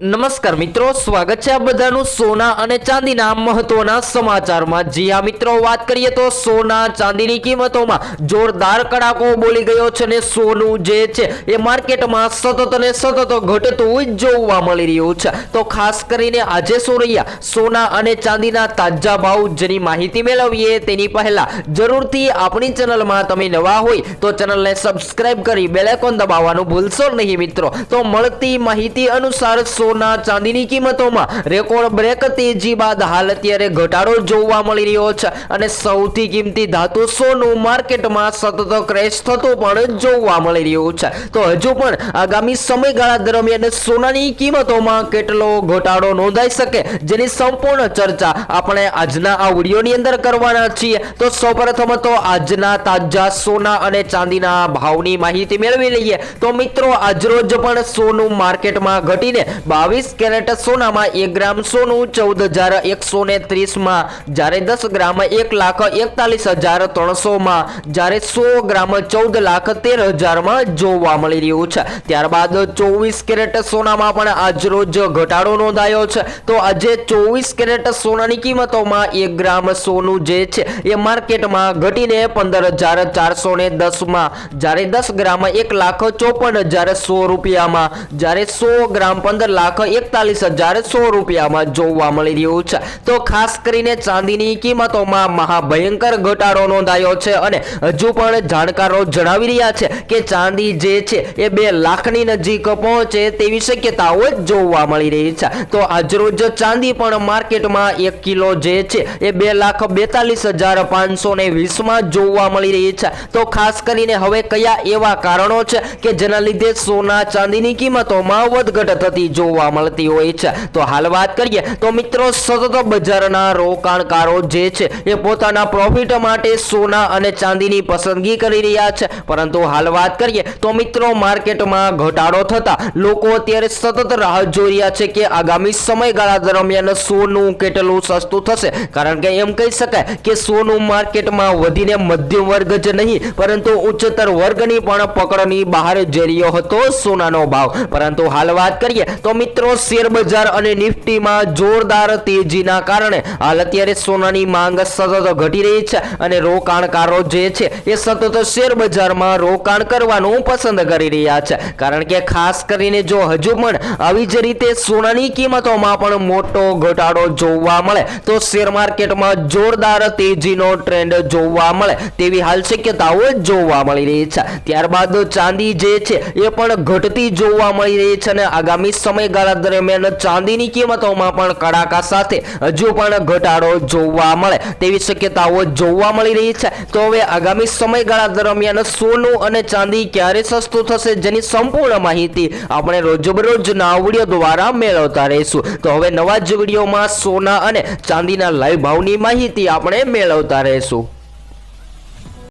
નમસ્કાર મિત્રો, સ્વાગત છે આ બધાનું સોના અને ચાંદીના મહત્વના સમાચારમાં। જી હા મિત્રો, વાત કરીએ તો સોના ચાંદીની કિંમતોમાં જોરદાર કડાકો બોલી ગયો છે અને સોનું જે છે એ માર્કેટમાં સતત અને સતત ઘટતું જોવા મળી રહ્યું છે। તો ખાસ કરીને આજે શું રહ્યા સોના અને ચાંદીના તાજા ભાવ જેની માહિતી મેળવીએ તેની પહેલા જરૂરથી આપણી ચેનલમાં તમે નવા હોય તો ચેનલને સબસ્ક્રાઇબ કરી બેલ આઇકોન દબાવવાનું ભૂલશો નહીં મિત્રો। તો મળતી માહિતી અનુસાર સોના ચાંદીની કિંમતોમાં રેકોર્ડ બ્રેક તેજી બાદ હાલ અત્યારે ઘટાડો જોવા મળી રહ્યો છે અને સૌથી કિંમતી ધાતુ સોનું માર્કેટમાં સતત ક્રેશ થતું પણ જોવા મળી રહ્યું છે। તો હજુ પણ આગામી સમયગાળા દરમિયાન સોનાની કિંમતોમાં કેટલો ઘટાડો નોંધાઈ શકે જેની સંપૂર્ણ ચર્ચા આપણે આજના આ વિડીયોની અંદર કરવાના છીએ। તો સૌપ્રથમ તો આજના તાજા સોના અને ચાંદીના ભાવની માહિતી મેળવી લઈએ। તો મિત્રો, આજરોજ પણ સોનું માર્કેટમાં ઘટીને 22 કેરેટ સોનામાં 1 ગ્રામ સોનું 14,130 માં, જ્યારે 10 ગ્રામ 1,41,300 માં, જ્યારે 100 ગ્રામ 14,13,000 માં જોવા મળી રહ્યું છે। ત્યારબાદ 24 કેરેટ સોનામાં પણ આજરોજ ઘટાડો નોંધાયો છે। તો આજે 24 કેરેટ સોનાની કિંમતોમાં 1 ગ્રામ સોનું જે છે એ માર્કેટમાં ઘટીને 15,410 માં, જ્યારે 10 ગ્રામ 1,54,100 રૂપિયામાં, જ્યારે 100 ગ્રામ 15,41,100 રૂપિયામાં જોવા મળી રહ્યું છે। તો ખાસ કરીને ચાંદીની કિંમતોમાં મહાભયંકર ઘટાડો નોંધાયો છે અને હજુ પણ જાણકારો જણાવી રહ્યા છે કે ચાંદી જે છે એ 2 લાખની નજીક પહોંચે તેવી શક્યતાઓ જોવા મળી રહી છે। તો આજરોજ ચાંદી પણ માર્કેટમાં 1 કિલો જે છે એ 2,42,520 માં જોવા મળી રહી છે। તો ખાસ કરીને હવે કયા એવા કારણો છે કે જેના લીધે સોના ચાંદીની કિંમતોમાં વધઘટ થતી જોવા મળતી હોય છે? તો હાલ વાત કરીએ તો મિત્રો, સતત બજારના રોકાણકારો જે છે એ પોતાના પ્રોફિટ માટે સોના અને ચાંદીની પસંદગી કરી રહ્યા છે, પરંતુ હાલ વાત કરીએ તો મિત્રો, માર્કેટમાં ઘટાડો થતા લોકો અત્યારે સતત રાહ જોઈ રહ્યા છે કે આગામી સમયગાળા દરમિયાન સોનું કેટલું સસ્તું થશે, કારણ કે એમ કહી શકાય કે સોનું માર્કેટમાં વધીને મધ્યમ વર્ગ જ નહીં પરંતુ ઉચ્ચતર વર્ગની પણ પકડની બહાર જઈ રહ્યો હતો સોનાનો ભાવ। પરંતુ હાલ વાત કરીએ તો મિત્રો, શેર બજાર અને નિફ્ટીમાં જોરદાર તેજીના કારણે હાલ અત્યારે સોનાની માંગ સતત ઘટી રહી છે અને રોકાણકારો જે છે એ સતત શેર બજારમાં રોકાણ કરવાનું પસંદ કરી રહ્યા છે, કારણ કે ખાસ કરીને જો હજુ પણ આવી જ રીતે સોનાની કિંમતોમાં પણ મોટો ઘટાડો જોવા મળે તો શેર માર્કેટમાં જોરદાર તેજીનો ટ્રેન્ડ જોવા મળે તેવી હાલ શક્યતાઓ જોવા મળી રહી છે। ત્યારબાદ ચાંદી જે છે એ પણ ઘટતી જોવા મળી રહી છે અને આગામી સમયગાળા દરમિયાન ચાંદીની કિંમતોમાં પણ કડાકા સાથે હજુ પણ ઘટાડો જોવા મળે તેવી શક્યતાઓ જોવા મળી રહી છે। તો હવે આગામી સમયગાળા દરમિયાન સોનું અને ચાંદી ક્યારે સસ્તું થશે જેની સંપૂર્ણ માહિતી આપણે રોજબરોજના વિડીયો દ્વારા મેળવતા રહીશું। તો હવે નવા જ વિડીયોમાં સોના અને ચાંદીના લાઈવ ભાવની માહિતી આપણે મેળવતા રહીશું।